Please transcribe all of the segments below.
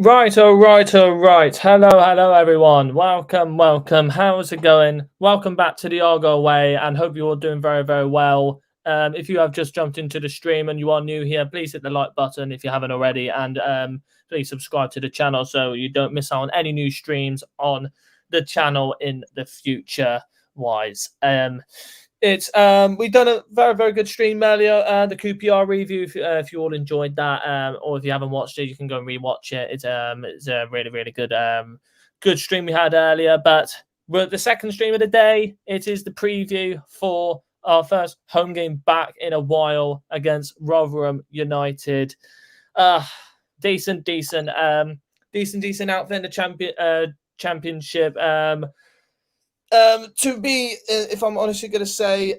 Right, all right, all right. Hello, everyone. Welcome. How's it going? Welcome back to the Argyle Way, and hope you're all doing very, very well. If you have just jumped into the stream and you are new here, please hit the like button if you haven't already, and please subscribe to the channel so you don't miss out on any new streams on the channel in the future. It's we've done a very, very good stream earlier, the QPR review. If you all enjoyed that, or if you haven't watched it, you can go and rewatch it. It's a really, really good stream we had earlier. But we're the second stream of the day. It is the preview for our first home game back in a while against Rotherham United. Decent outfit in the championship. To be, if I'm honestly going to say,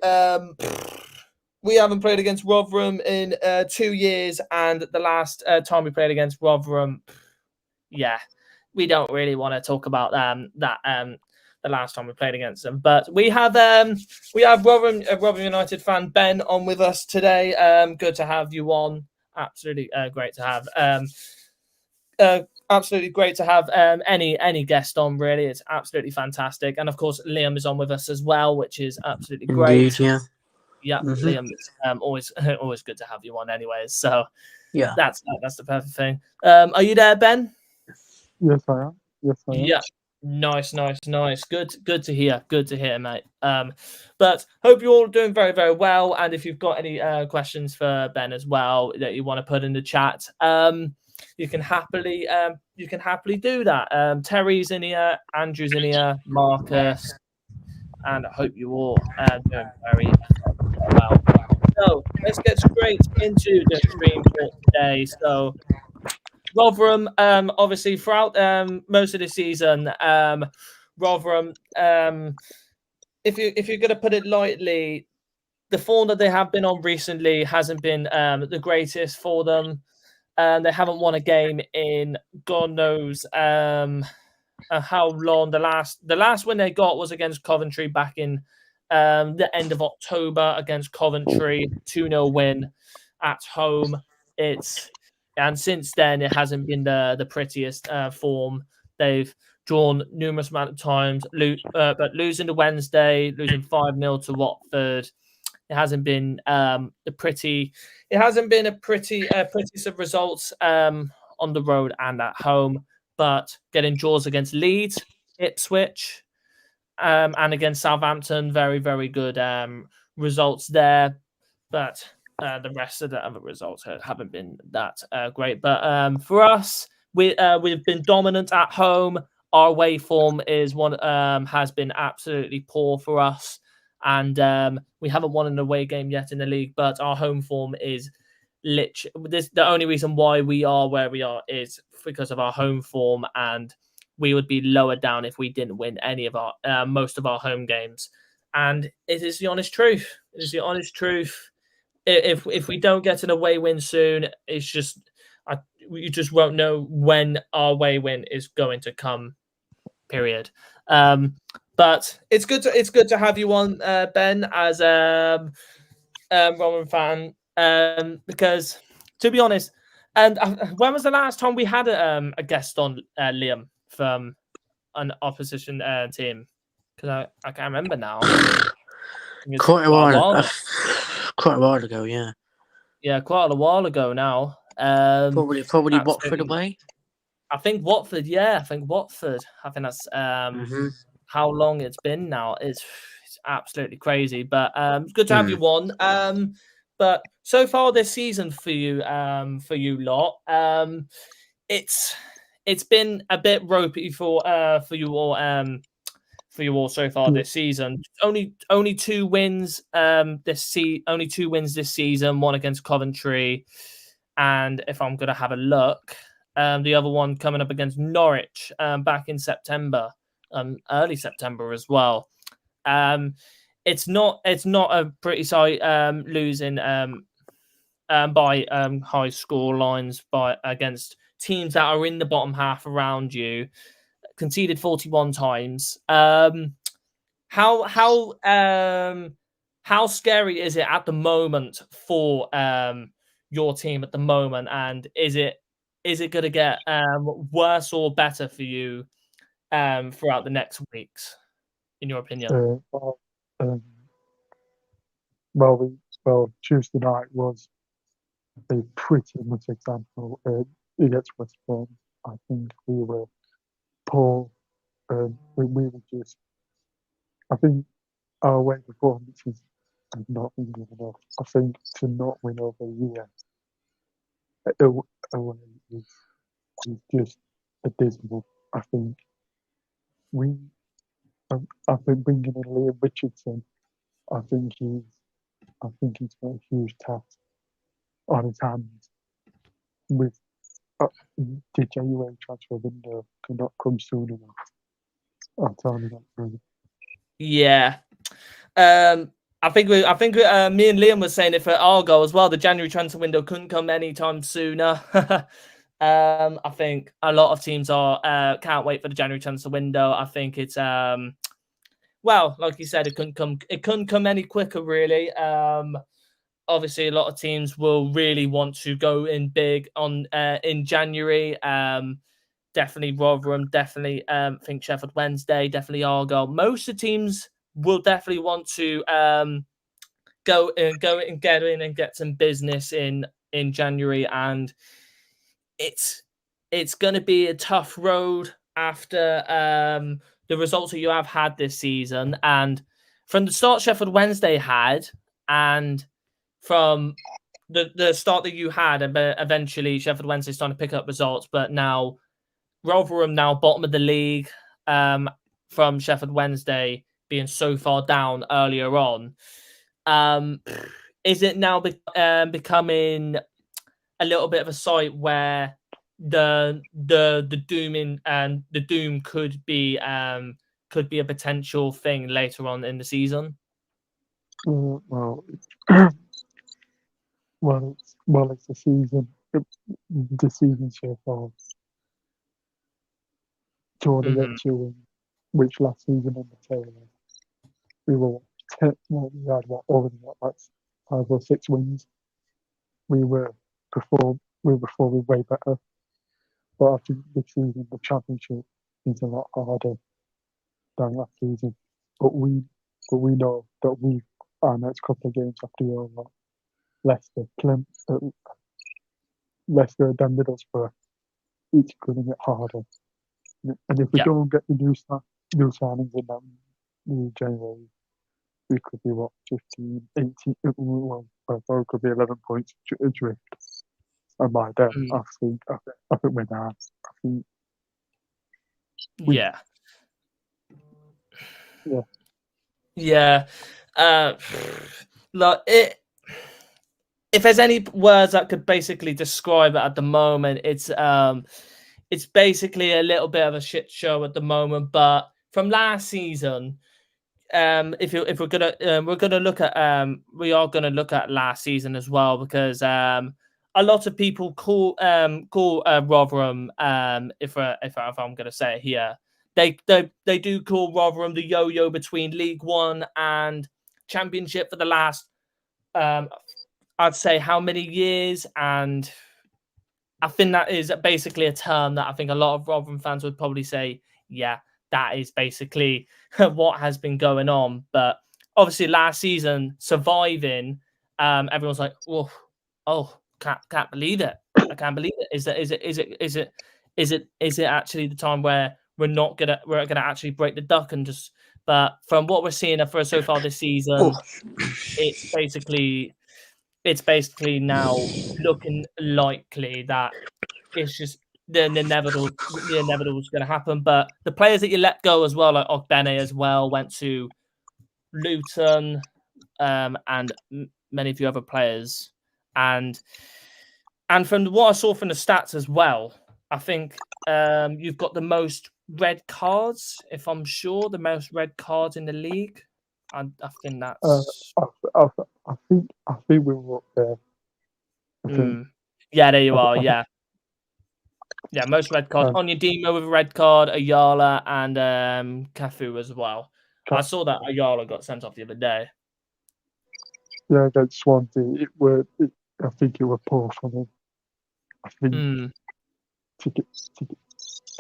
we haven't played against Rotherham in 2 years, and the last time we played against Rotherham, we don't really want to talk about the last time we played against them. But we have Rotherham United fan Ben on with us today. Good to have you on. Absolutely great to have. Absolutely great to have any guest on, really. It's absolutely fantastic. And of course, Liam is on with us as well, which is absolutely great. Indeed, yeah. Yeah, Liam, always good to have you on anyways. So yeah, that's the perfect thing. Are you there, Ben? Yes, I am. Yeah. Nice. Good to hear, mate. But hope you're all doing very, very well. And if you've got any questions for Ben as well that you want to put in the chat, you can happily do that. Terry's in here, Andrew's in here, Marcus, and I hope you all doing very well. So let's get straight into the stream for today. So Rotherham, obviously throughout most of the season, Rotherham, if you're going to put it lightly, the form that they have been on recently hasn't been the greatest for them. They haven't won a game in God knows how long. The last win they got was against Coventry back in the end of October against Coventry, 2-0 win at home. And since then it hasn't been the prettiest form. They've drawn numerous amount of times, but losing to Wednesday, losing 5-0 to Watford. It hasn't been prettiest of results on the road and at home, but getting draws against Leeds, Ipswich, and against Southampton, very, very good results there. But the rest of the other results haven't been that great. But for us, we've been dominant at home. Our away form has been absolutely poor for us. And we haven't won an away game yet in the league, but our home form is the only reason why we are where we are is because of our home form, and we would be lower down if we didn't win any of our most of our home games. And it is the honest truth. It is the honest truth. If we don't get an away win soon, it's just you just won't know when our away win is going to come. Period. But it's good to have you on, Ben, as a Roman fan, because to be honest, and when was the last time we had a guest on, Liam, from an opposition team? Because I can't remember now. Quite a while ago, yeah. Yeah, quite a while ago now. Probably Watford away. I think Watford. Yeah, I think that's how long it's been now. It's absolutely crazy. But it's good to have you on. But so far this season for you lot, it's been a bit ropey for you all. For you all so far this season, only 2 wins only 2 wins this season. One against Coventry, and if I'm gonna have a look, the other one coming up against Norwich back in September, early September as well. It's not a pretty sight losing by high score lines against teams that are in the bottom half around you. Conceded 41 times. How scary is it at the moment for your team at the moment, and is it is it going to get worse or better for you throughout the next weeks, in your opinion? Well, Tuesday night was a pretty much example against West Brom. I think we were poor. We were just. I think our away performances have not been good enough. I think to not win over here away is just abysmal. I think I've been bringing in Liam Richardson. I think he's got a huge task on his hands with the January transfer window cannot come soon enough. I'm telling you that really. Yeah. I think me and Liam were saying it for Argyle as well. The January transfer window couldn't come anytime sooner. I think a lot of teams can't wait for the January transfer window. I think it's well, like you said, it couldn't come any quicker, really. Obviously, a lot of teams will really want to go in big in January. Definitely Rotherham, definitely think Sheffield Wednesday, definitely Argyle. Most of the teams will definitely want to go and get in and get some business in January, and it's going to be a tough road after the results that you have had this season, and from the start Sheffield Wednesday had, and from the start that you had, and eventually Sheffield Wednesday starting to pick up results, but now Rotherham now bottom of the league from Sheffield Wednesday being so far down earlier on. Is it now becoming a little bit of a sight where the doom could be a potential thing later on in the season? It's the season. The season so far. Trying to get to which last season in the table we were. We had already got like 5 or 6 wins. We were performing way better. But I think this season the championship is a lot harder than last season. But we know that our next couple of games after you are Leicester, Plymouth, Leicester, then Middlesbrough. It's going to get harder. And if we don't get the new signings in that new January, we could be 15, 18, well, it could be 11 points adrift. And by then, I think we're down. I think. Yeah. Like it. If there's any words that could basically describe it at the moment, it's basically a little bit of a shit show at the moment. But from last season, if we're gonna look at we are gonna look at last season as well, because a lot of people call Rotherham if I'm gonna say it here, they do call Rotherham the yo-yo between League One and Championship for the last I'd say how many years, and I think that is basically a term that I think a lot of Rotherham fans would probably say, yeah, that is basically what has been going on. But obviously last season, surviving, everyone's like, oh, can't believe it. I can't believe it. Is it actually the time where we're gonna actually break the duck and just? But from what we're seeing for so far this season, it's basically now looking likely that it's just the inevitable is going to happen. But the players that you let go as well, like Ogbene as well, went to Luton, and many of the other players, and from what I saw from the stats as well, I think you've got the most red cards, if I'm sure, the most red cards in the league. I think that's. I think we were up there. Yeah, there you are. Yeah. Yeah, most red cards. Onyedinma with a red card, Ayala, and Cafu as well. I saw that Ayala got sent off the other day. Yeah, against Swansea, I think it was poor from him. I think to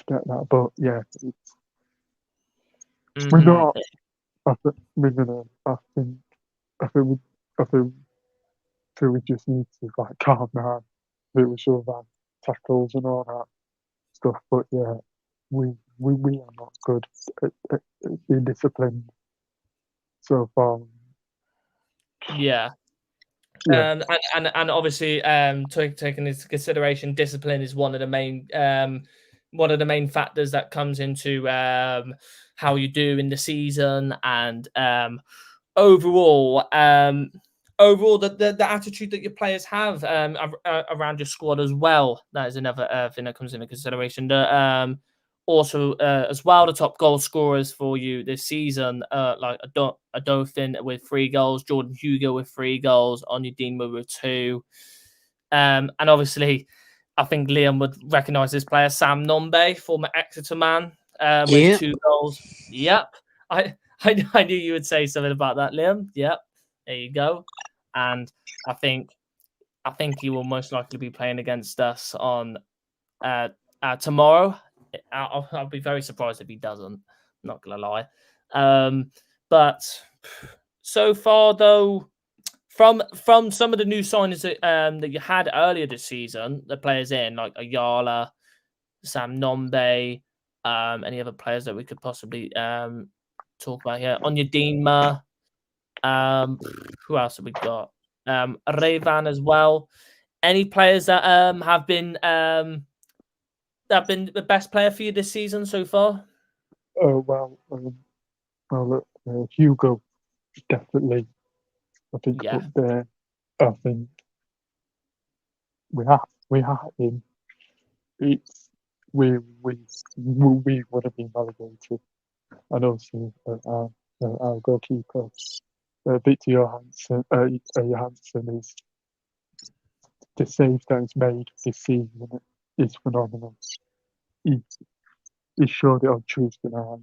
get that. But yeah, Mm-hmm. we're not. I think we're gonna. I think we just need to like calm down. We should have had tackles and all that stuff. But yeah, we are not good at being disciplined so far. Yeah. Yeah. And obviously, taking into consideration, discipline is one of the main factors that comes into how you do in the season, and overall, the attitude that your players have around your squad as well. That is another thing that comes into consideration. Also, as well, the top goal scorers for you this season, like Adolphin with 3 goals, Jordan Hugo with 3 goals, Onyedinma with 2. And obviously, I think Liam would recognise this player, Sam Nombe, former Exeter man, with 2 goals. Yep. I knew you would say something about that, Liam. Yep. There you go. And I think he will most likely be playing against us on tomorrow. I'll be very surprised if he doesn't. Not gonna lie. But so far, though, from some of the new signings that you had earlier this season, the players in like Ayala, Sam Nombe, any other players that we could possibly talk about here? Onyedinma. Who else have we got? Revan as well. Any players that have been the best player for you this season so far? Hugo definitely. I think Yeah. up there. I think we have him. It's we would have been relegated, and also our goalkeeper Victor Johansson is the save that he's made this season is phenomenal. He showed it on Tuesday night.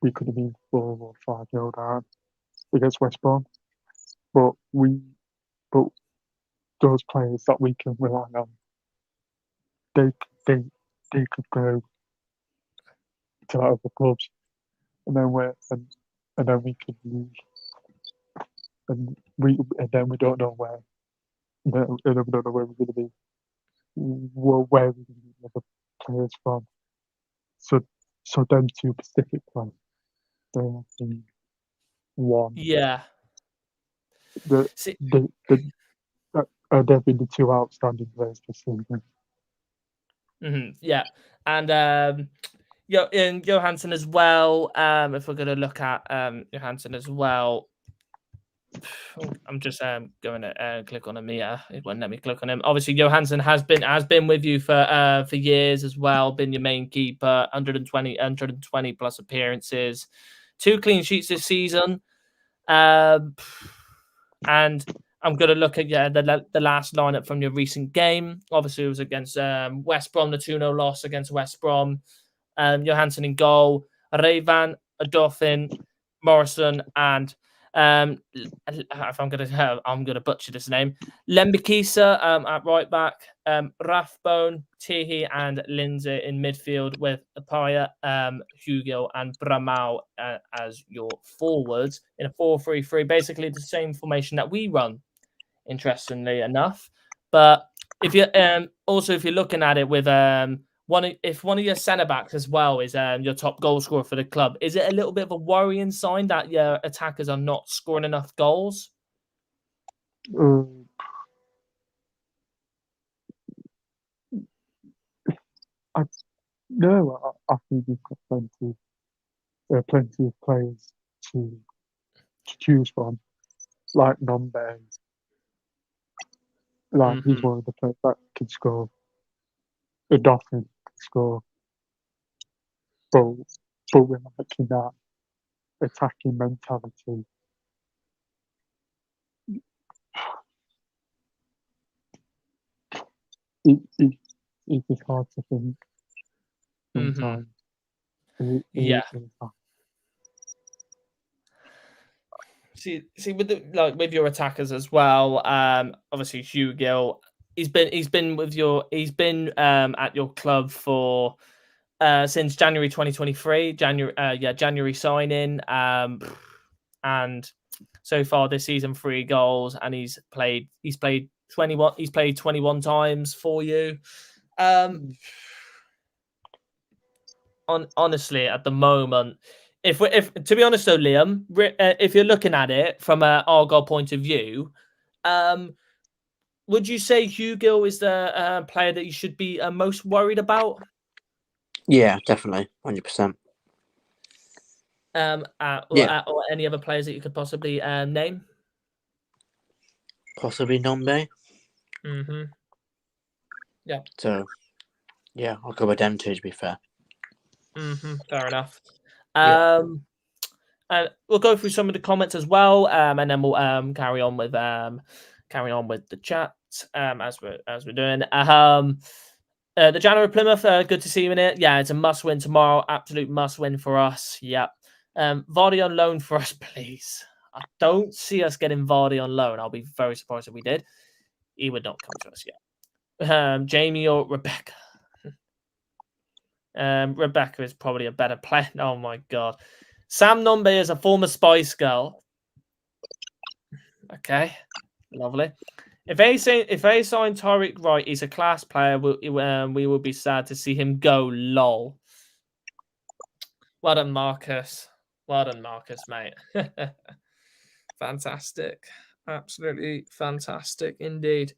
We could have been 4 or 5-0 down against West Brom, but those players that we can rely on, they could go to other clubs, and then we could lose, and then we don't know where, we don't know where we're going to be, where we're going to be other players from. So them 2 specific players, they have been one. Yeah. They've been the 2 outstanding players this season. Yeah, and Johansson as well. If we're going to look at Johansson as well, I'm just going to click on him here. It won't let me click on him. Obviously, Johansson has been with you for years as well. Been your main keeper, 120 plus appearances, 2 clean sheets this season. And I'm going to look at the last lineup from your recent game. Obviously, it was against West Brom, the 2-0 loss against West Brom. Johansson in goal, Revan, Adolphin, Morrison, and if I'm gonna butcher this name, Lembikisa at right back, Rathbone, Tehe, and Lindsay in midfield with Apaya, Hugo, and Bramau as your forwards in a 4-3-3, basically the same formation that we run. Interestingly enough, but if you if you're looking at it with one of your centre backs as well is your top goal scorer for the club, is it a little bit of a worrying sign that your attackers are not scoring enough goals? I think we've got plenty of players to choose from, like Nombe. He's one of the players that can score. Adolphin can score, but we're lacking that attacking mentality. It is hard to think sometimes. Yeah. See with with your attackers as well. Obviously Hugo he's been at your club for since January 2023. January signing. And so far this season, 3 goals, and he's played 21 times for you. Honestly, at the moment, if to be honest though, Liam, if you're looking at it from an Argyle point of view, would you say Hugill is the player that you should be most worried about? Yeah, definitely, 100%. Or any other players that you could possibly name? Possibly Nombe. Yeah. So, yeah, I'll go with them too, to be fair. Fair enough. We'll go through some of the comments as well, and then we'll carry on with the chat as we're doing. The January Plymouth, good to see you in it. Yeah, it's a must win tomorrow. Absolute must win for us. Yep. Vardy on loan for us, please. I don't see us getting Vardy on loan. I'll be very surprised if we did. He would not come to us yet. Jamie or Rebecca? Rebecca is probably a better player. Oh my god. Sam Nombe is a former Spice Girl. Okay, lovely. If they sign Tariq Wright, he's a class player. We will be sad to see him go. Lol. Well done, Marcus. Well done, Marcus, mate. Fantastic. Absolutely fantastic indeed.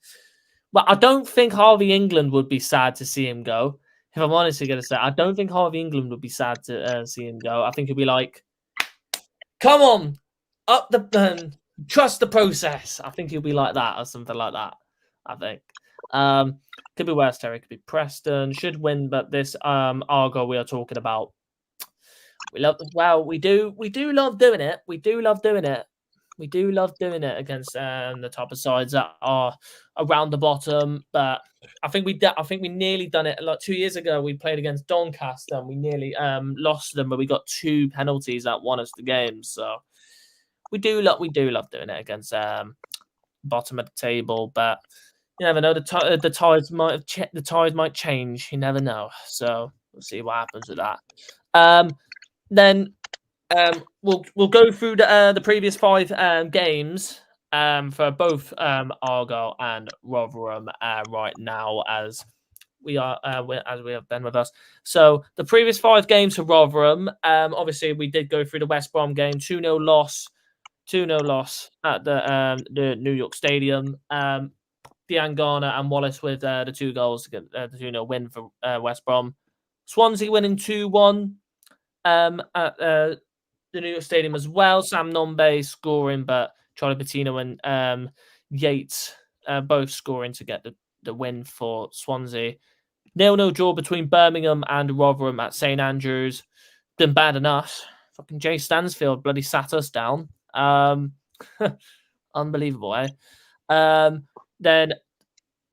Well, I don't think Harvey England would be sad to see him go. If I'm honestly going to say, I don't think Harvey England would be sad to see him go. I think he'd be like, come on, up the trust the process. I think he'll be like that or something like that. I think. Could be worse, Terry. Could be Preston. Should win, but this Argyle we are talking about. We do love doing it. We do love doing it. We do love doing it against the top of sides that are around the bottom. But I think we nearly done it. Like 2 years ago, we played against Doncaster and we nearly lost them, but we got 2 penalties that won us the game. So we do love doing it against bottom of the table. But you never know. The tides might change. You never know. So we'll see what happens with that. Then we'll go through the previous 5 games for both Argyle and Rotherham right now as we have been with us. So the previous 5 games for Rotherham, obviously we did go through the West Brom game, 2-0 loss at the New York Stadium. Diangana and Wallace with the 2 goals to get the 2-0 win for West Brom. Swansea winning 2-1 at the New York Stadium as well. Sam Nombe scoring, but Charlie Patino and Yates both scoring to get the win for Swansea. 0-0 draw between Birmingham and Rotherham at St Andrews. Been bad enough. Fucking Jay Stansfield bloody sat us down. Unbelievable, eh? Then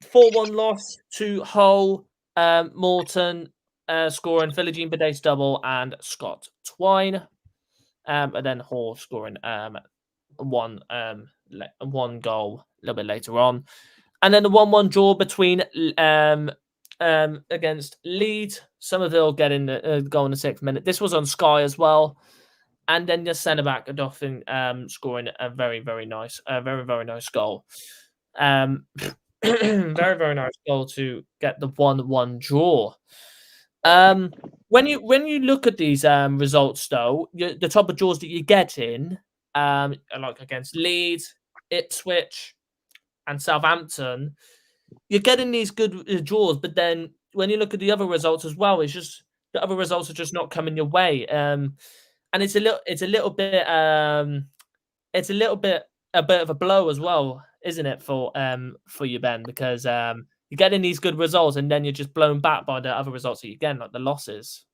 4-1 loss to Hull. Morton scoring, Philogene Bidace double, and Scott Twine. And then Hall scoring one goal a little bit later on. And then the 1-1 draw between against Leeds. Somerville getting the goal in the 6th minute. This was on Sky as well. And then the centre-back, Adolphin, scoring a very, very nice goal. Very, very nice goal to get the 1-1 draw. When you look at these results, though, the type of draws that you get in, like against Leeds, Ipswich, and Southampton, you're getting these good draws. But then when you look at the other results as well, it's just the other results are just not coming your way. And it's a little bit a bit of a blow as well, isn't it, for you, Ben? Because you're getting these good results and then you're just blown back by the other results that you get, like the losses.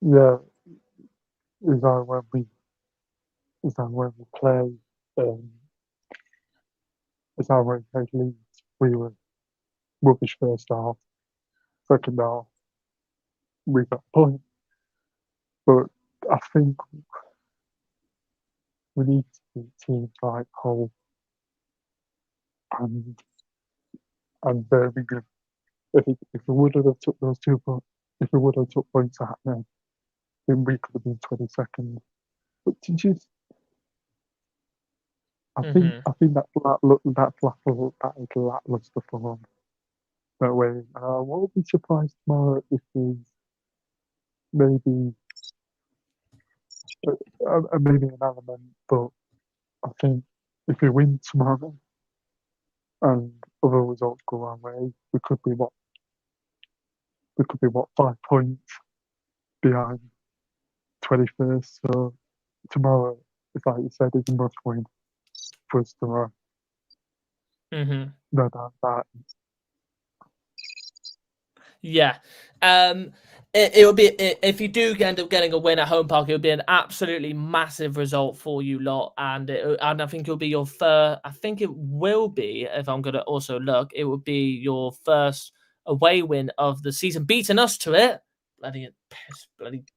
Yeah, is that when we play? Is that when we played Leeds? We were rubbish first half. Second half, we got a point. But I think we need to beat teams like Hull and and Birmingham. If we would have took those 2 points, if we would have took points at them, then we could have been 22nd. But I think that lackluster form. That way, I won't be surprised tomorrow if there's maybe maybe an element. But I think if we win tomorrow and other results go our way, we could be 5 points behind 21st. So tomorrow, it's like you said, it's a must win for us tomorrow. Mm-hmm. No, that. Yeah. It would be, if you do end up getting a win at Home Park, it would be an absolutely massive result for you lot, and I think it'll be your first. I think it will be, if I'm going to also look, it would be your first away win of the season, beating us to it. Bloody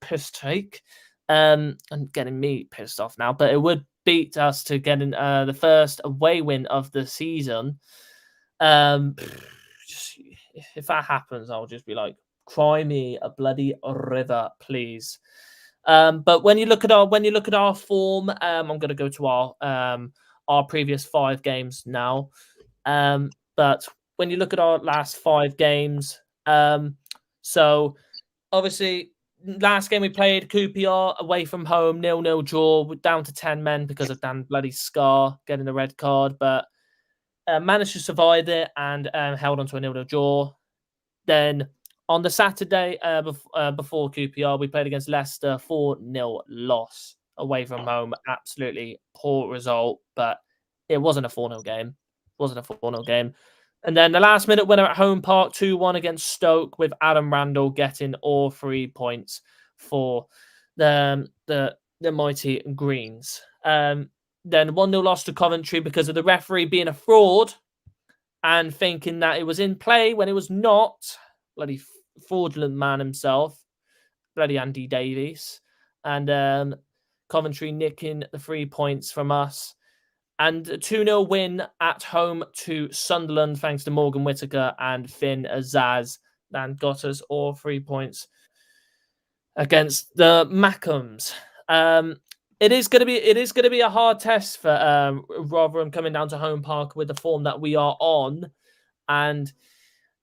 piss take. I'm getting me pissed off now, but it would beat us to getting the first away win of the season. If that happens, I'll just be like, cry me a bloody river, please. But when you look at our form, I'm going to go to our previous 5 games now. But when you look at our last 5 games, so obviously last game we played QPR away from home, 0-0 draw. We're down to 10 men because of Dan bloody Scar getting the red card, but managed to survive it and held on to a 0-0 draw. Then on the Saturday before QPR, we played against Leicester, 4-0 loss away from home. Absolutely poor result, but it wasn't a 4-0 game. And then the last minute winner at Home Park, 2-1 against Stoke, with Adam Randall getting all 3 points for the mighty Greens. Then 1-0 loss to Coventry because of the referee being a fraud and thinking that it was in play when it was not. Bloody fraudulent man himself. Bloody Andy Davies. And Coventry nicking the 3 points from us. And a 2-0 win at home to Sunderland, thanks to Morgan Whittaker and Finn Azaz. And got us all 3 points against the Mackhams. It is going to be a hard test for Rotherham coming down to Home Park with the form that we are on, and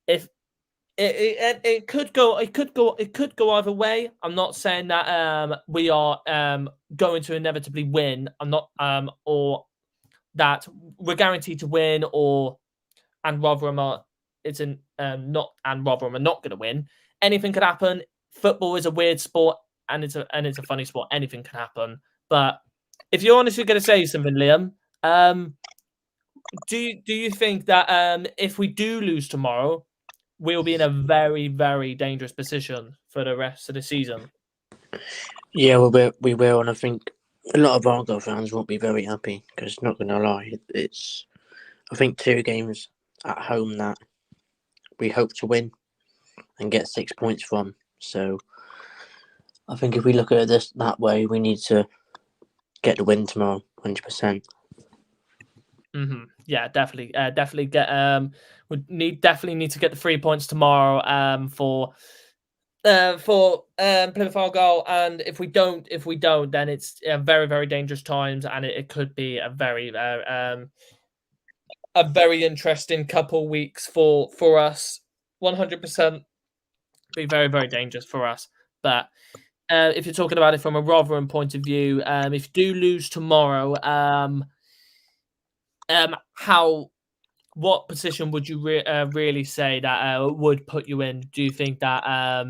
if it could go either way. I'm not saying that we are going to inevitably win. I'm not or that we're guaranteed to win, and Rotherham are not going to win. Anything could happen. Football is a weird sport, and it's a funny sport. Anything can happen. But if you're honestly going to say something, Liam, do you think that if we do lose tomorrow, we'll be in a very, very dangerous position for the rest of the season? Yeah, we will, and I think a lot of Argyle fans won't be very happy because, not going to lie, it's I think 2 games at home that we hope to win and get 6 points from. So I think if we look at this that way, we need to get the win tomorrow, 100%. Yeah, definitely get. We definitely need to get the 3 points tomorrow. For Plymouth Argyle, and if we don't, then it's very, very dangerous times, and it could be a very interesting couple weeks for us. 100% be very, very dangerous for us. But if you're talking about it from a Rotherham point of view, if you do lose tomorrow, what position would you really say that would put you in? Do you think that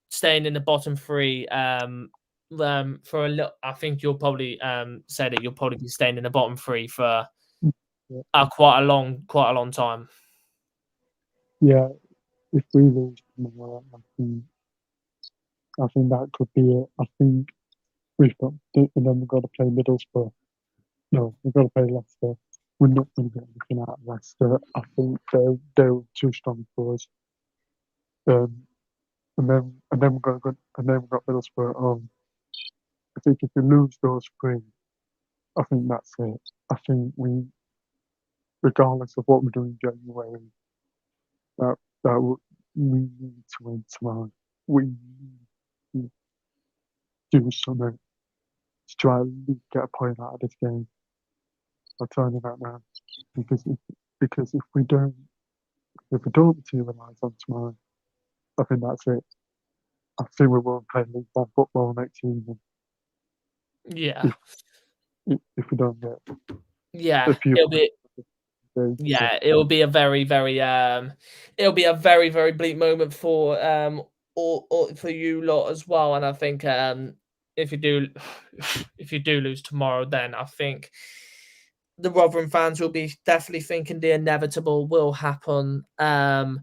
staying in the bottom 3 for a little? I think you'll probably say that you'll probably be staying in the bottom 3 for quite a long time. Yeah, if we lose tomorrow, I think that could be it. I think we've got, and then we've got to play Middlesbrough. No, we've got to play Leicester. We're not going to get anything out of Leicester. I think they're too strong for us. And then we've got Middlesbrough on. I think if we lose those 3, I think that's it. I think regardless of what we do in January, we need to win tomorrow. We need to do something to try and get a point out of this game. I'm telling you that now, because if we don't materialise on tomorrow, I think that's it. I think we won't play League One football next season. Yeah. If we don't get it'll be a very, very it'll be a very, very bleak moment for or for you lot as well. And I think if you do lose tomorrow, then I think the Rotherham fans will be definitely thinking the inevitable will happen by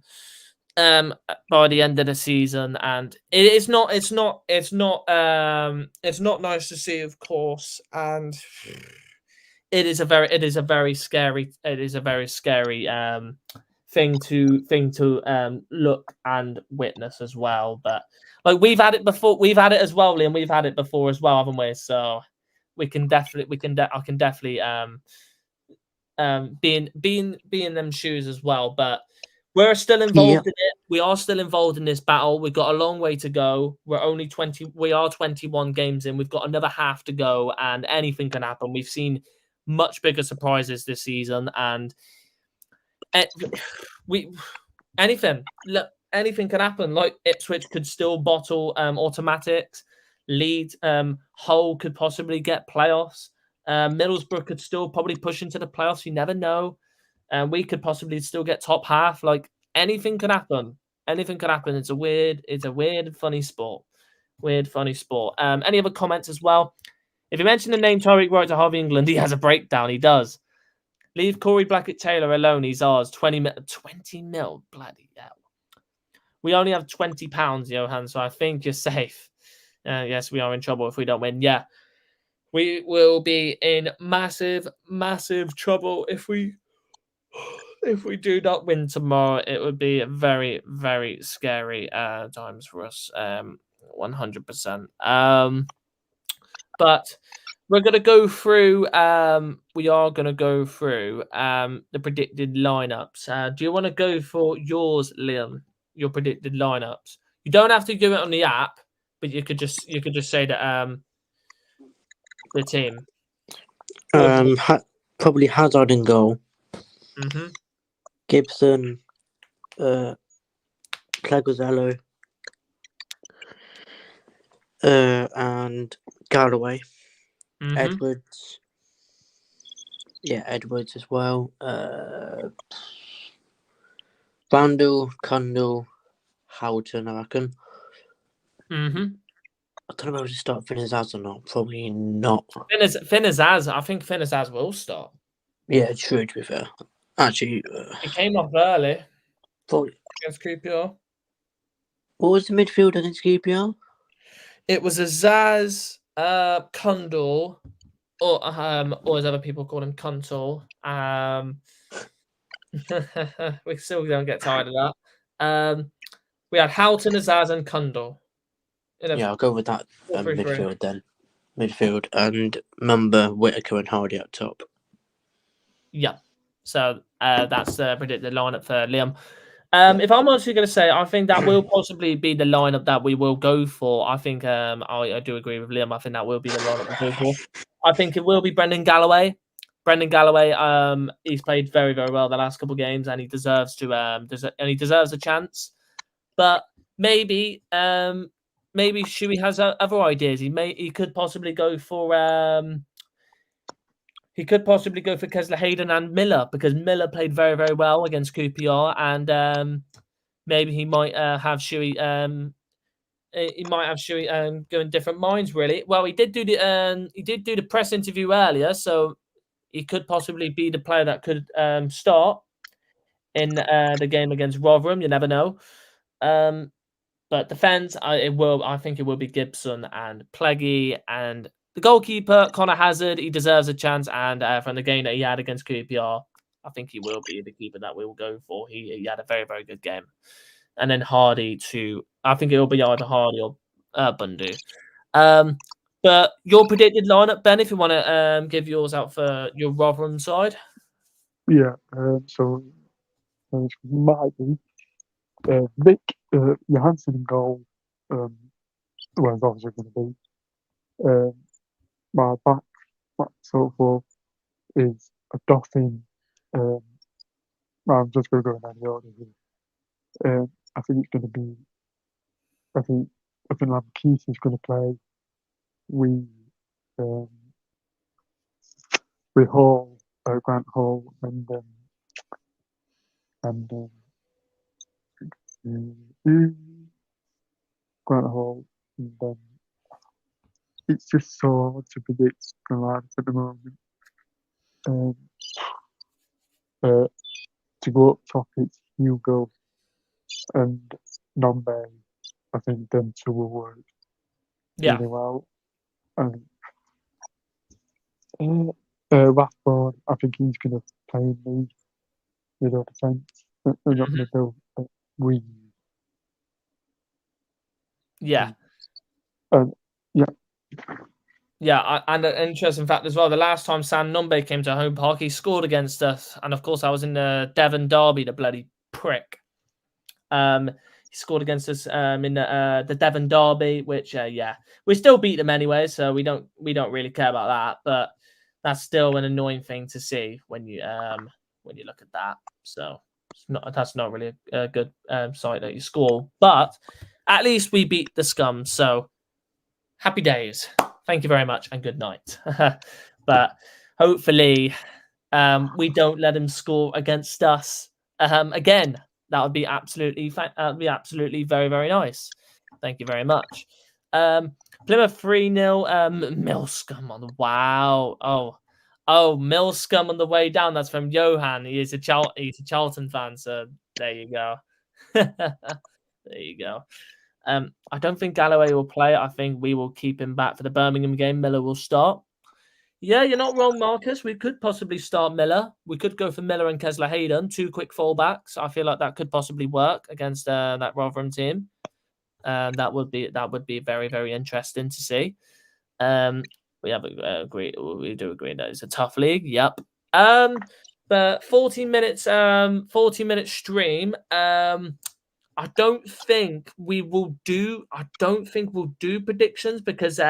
the end of the season, and it's not nice to see, of course, and it is a very scary thing to look and witness as well. But like we've had it before, we've had it as well, Liam. We've had it before as well, haven't we? So I can definitely be in them shoes as well. But we're still involved in it. We are still involved in this battle. We've got a long way to go. We are 21 games in. We've got another half to go, and anything can happen. We've seen much bigger surprises this season, and anything can happen. Like Ipswich could still bottle automatics. Leeds, Hull could possibly get playoffs. Middlesbrough could still probably push into the playoffs. You never know. We could possibly still get top half. Like anything can happen. Anything can happen. It's a weird, funny sport. Any other comments as well? If you mention the name Tyreek Wright to Harvey England, he has a breakdown. He does. Leave Corey Blackett-Taylor alone. He's ours. 20 mil. Bloody hell. We only have £20, Johan, so I think you're safe. Yes, we are in trouble if we don't win. Yeah. We will be in massive, massive trouble if we do not win tomorrow. It would be very, very scary times for us. 100%. But we're going to go through. We are going to go through the predicted lineups. Do you want to go for yours, Liam? Your predicted lineups. You don't have to do it on the app, but you could just say that the team. Probably Hazard in goal. Mm-hmm. Gibson, Pleguezello, and Galloway. Mm-hmm. Edwards. Yeah, Edwards as well. Vandal, Cundle, Houghton, I reckon. Mm-hmm. I don't know whether to start Finnazaz or not. Probably not. Finnazaz. I think Finnazaz will start. Yeah, true, to be fair. Actually... he came off early. Probably. Against QPR. What was the midfield against QPR? It was Azaz, Cundle, or as other people call him, Cuntle. We still don't get tired of that. We had Houghton, Azaz, and Cundle. Yeah, I'll go with that midfield then. Midfield, and remember Whittaker and Hardy up top. Yeah. So that's the predicted lineup for Liam. If I'm honestly going to say, I think that will possibly be the lineup that we will go for. I think I do agree with Liam. I think that will be the lineup we'll go for. I think it will be Brendan Galloway. He's played very, very well the last couple of games, and he deserves to he deserves a chance. But maybe Shuey has other ideas. He could possibly go for Kessler Hayden and Miller, because Miller played very, very well against QPR, and maybe he might have Shuey. Going different minds. Really, well, he did do the press interview earlier, so he could possibly be the player that could start in the game against Rotherham. You never know. But defense, I think it will be Gibson and Pleggy, and the goalkeeper, Connor Hazard. He deserves a chance, and from the game that he had against QPR, I think he will be the keeper that we will go for. He had a very, very good game. And then Hardy too. I think it will be either Hardy or Bundu. But your predicted lineup, Ben, if you want to give yours out for your Rotherham side. Yeah. So it might be Vic Johansson in goal. Well, it's obviously going to be my back sort of is a Dolphin. Um, I'm just going to go in any order here. I think it's going to be. I think Keith is going to play. We um, we Hall, Grant Hall, and Grant Hall, and it's just so hard to predict the lineup at the moment. Uh, to go up top, it's Hugo and Nombe. I think them two will work really well. And Rathbone, I think he's going to play in the middle defence. They're not going to build we. Yeah. Yeah. Yeah, and an interesting fact as well, the last time Sam Nombe came to Home Park, he scored against us. And of course, I was in the Devon derby, the bloody prick. He scored against us in the Devon derby, which, we still beat them anyway, so we don't really care about that. But that's still an annoying thing to see when you look at that. So that's not really a good sight that you score. But at least we beat the scum, so happy days. Thank you very much and good night. But hopefully we don't let him score against us again. That would be absolutely very, very nice. Thank you very much. Plymouth 3-0. Mill Scum on the wow. Oh, Mill Scum on the way down. That's from Johan. He's a Charlton fan, so there you go. There you go. I don't think Galloway will play. I think we will keep him back for the Birmingham game. Miller will start. Yeah, you're not wrong, Marcus. We could possibly start Miller. We could go for Miller and Kesler Hayden, 2 quick fallbacks. I feel like that could possibly work against that Rotherham team. That would be very, very interesting to see. We do agree that it's a tough league. Yep. But 40 minutes stream. I don't think we'll do predictions because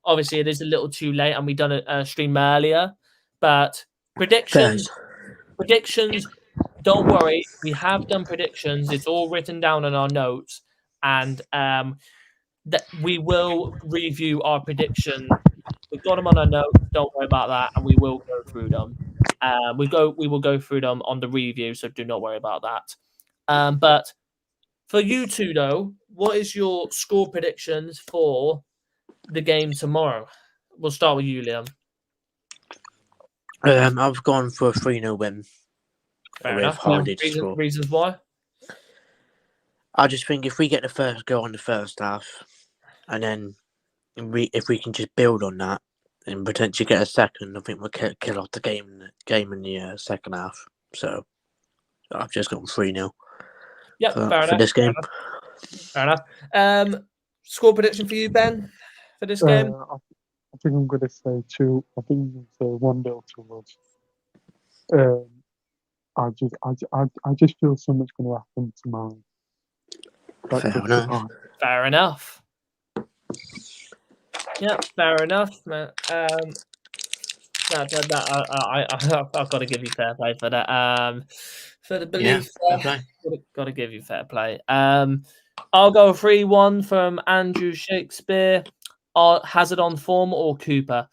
obviously it is a little too late and we done a stream earlier. But predictions, don't worry, we have done predictions. It's all written down on our notes, and that we will review our predictions. We've got them on our notes. Don't worry about that, and we will go through them. We will go through them on the review, so do not worry about that. But for you two, though, what is your score predictions for the game tomorrow? We'll start with you, Liam. I've gone for a 3-0 win. Fair enough. Reasons why? I just think if we get the first goal in the first half, and then if we can just build on that and potentially get a second, I think we'll kill off the game in the second half. So I've just gone 3-0. Yeah, fair enough. For this game. Fair enough. Score prediction for you, Ben, for this game? I think I'm going to say 2. I think I'm going to say 1-0 to us. I just feel something's going to happen tomorrow. Fair enough. Yeah, fair enough. I've got to give you fair play for that. For the belief, got to give you fair play. I'll go 3-1 from Andrew Shakespeare. Hazard on form or Cooper?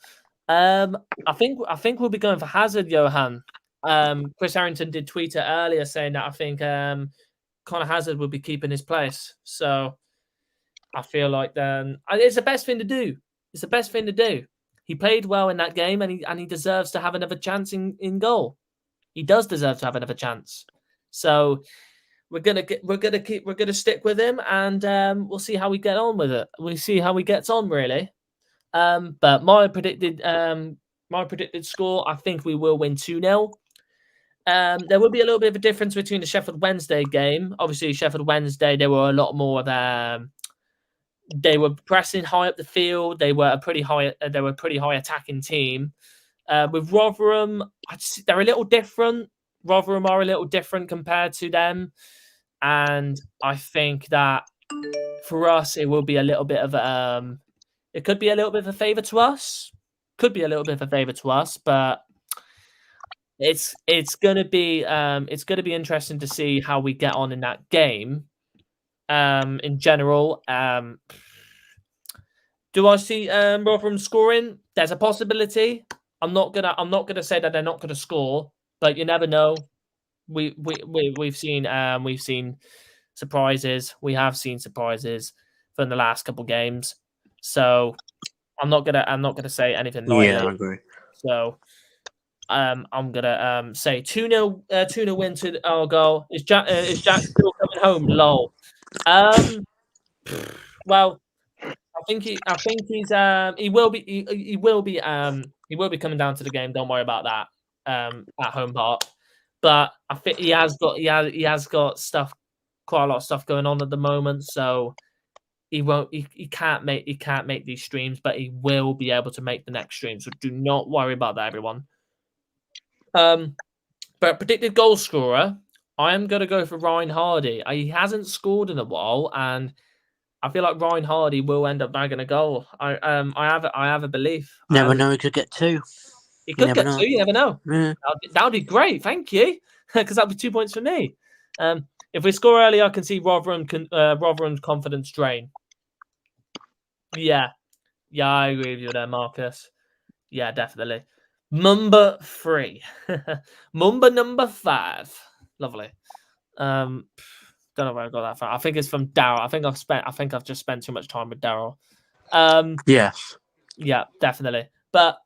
I think we'll be going for Hazard, Johan. Chris Harrington did tweet it earlier saying that I think Connor Hazard will be keeping his place. So I feel like it's the best thing to do. It's the best thing to do. He played well in that game, and he deserves to have another chance in goal. He does deserve to have another chance. So we're gonna stick with him, and we'll see how we get on with it. We'll see how he gets on, really. But my predicted score, I think we will win 2-0. There will be a little bit of a difference between the Sheffield Wednesday game. Obviously, Sheffield Wednesday, they were a lot more of they were pressing high up the field. They were a pretty high attacking team. With Rotherham, they're a little different. Rotherham are a little different compared to them. And I think that for us, it will be a little bit of it could be a little bit of a favour to us. Could be a little bit of a favour to us, but it's gonna be interesting to see how we get on in that game. In general, do I see Rotherham scoring? There's a possibility. I'm not gonna say that they're not gonna score, but you never know. We've seen surprises. We have seen surprises from the last couple games. So I'm not gonna say anything lightly. Yeah, I agree. So I'm gonna say 2-0 win to Argyle. Is Jack still coming home? Lol. Well, I think he will be coming down to the game. Don't worry about that. At home park. But I think he has got quite a lot of stuff going on at the moment, so he can't make these streams, but he will be able to make the next stream. So do not worry about that, everyone. But predicted goal scorer, I am gonna go for Ryan Hardy. He hasn't scored in a while, and I feel like Ryan Hardy will end up bagging a goal. I have a belief. Never know, he could get 2. He could get 2. You never know. Yeah. That would be great. Thank you, because that would be 2 points for me. If we score early, I can see Rotherham's confidence drain. Yeah, I agree with you there, Marcus. Yeah, definitely. Number 3, number 5. Lovely. Don't know where I got that from. I think it's from Daryl. I think I've just spent too much time with Daryl. Yes. Yeah, definitely. But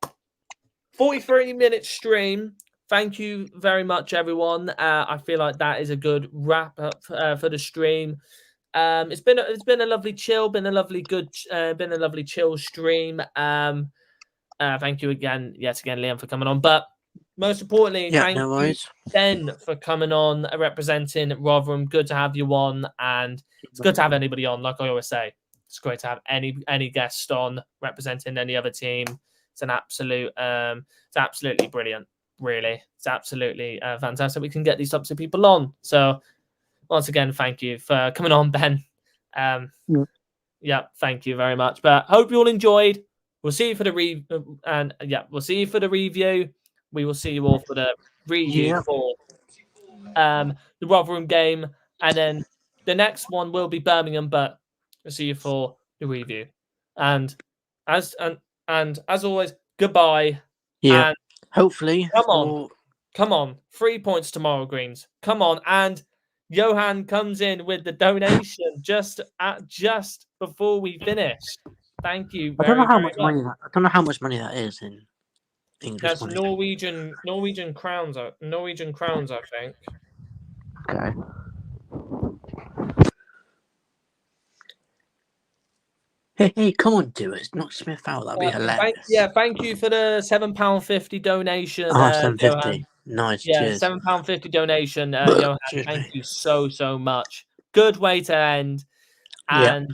43-minute stream. Thank you very much, everyone. I feel like that is a good wrap up for the stream. It's been a lovely chill, been a lovely chill stream. Thank you yet again, Liam, for coming on. But most importantly, thank you, Ben, for coming on, representing Rotherham. Good to have you on, and it's good to have anybody on. Like I always say, it's great to have any guest on representing any other team. It's absolutely brilliant. Really, it's absolutely fantastic. We can get these types of people on. So once again, thank you for coming on, Ben. Yeah, thank you very much. But hope you all enjoyed. We'll see you for the we'll see you for the review. We will see you all for the review for the Rotherham game, and then the next one will be Birmingham. But we'll see you for the review. And as always, goodbye. Yeah. And hopefully. Come on. 3 points tomorrow, Greens. Come on. And Johan comes in with the donation just before we finish. Thank you very, I don't know how much. I don't know how much money that is in English. That's money. Norwegian crowns. Norwegian crowns, I think. Okay. Hey, come on, do it. Knock Smith out. That'd be hilarious. Thank you for the £7.50 donation. £7.50. Nice. Yeah, cheers. £7.50 donation. Johan, thank you so much. Good way to end. And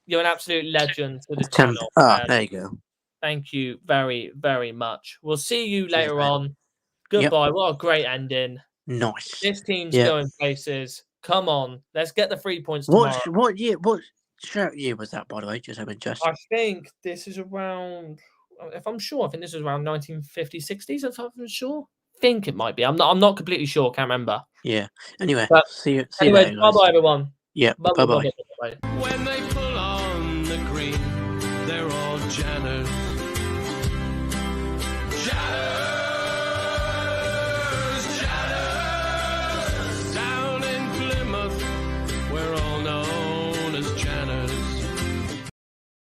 you're an absolute legend for the channel. There you go. Thank you very, very much. We'll see you later on. Goodbye. What a great ending. Nice. This team's going places. Come on. Let's get the 3 points tomorrow. What year was that, by the way? Just having just. I think this is around, if I'm sure, I think this is around 1950s, 60s, if I'm sure. I think it might be. I'm not completely sure. Can't remember. Yeah. Anyway, see you later. Bye Bye, everyone. Yeah. Bye. When they pull on the green, they're all Janners.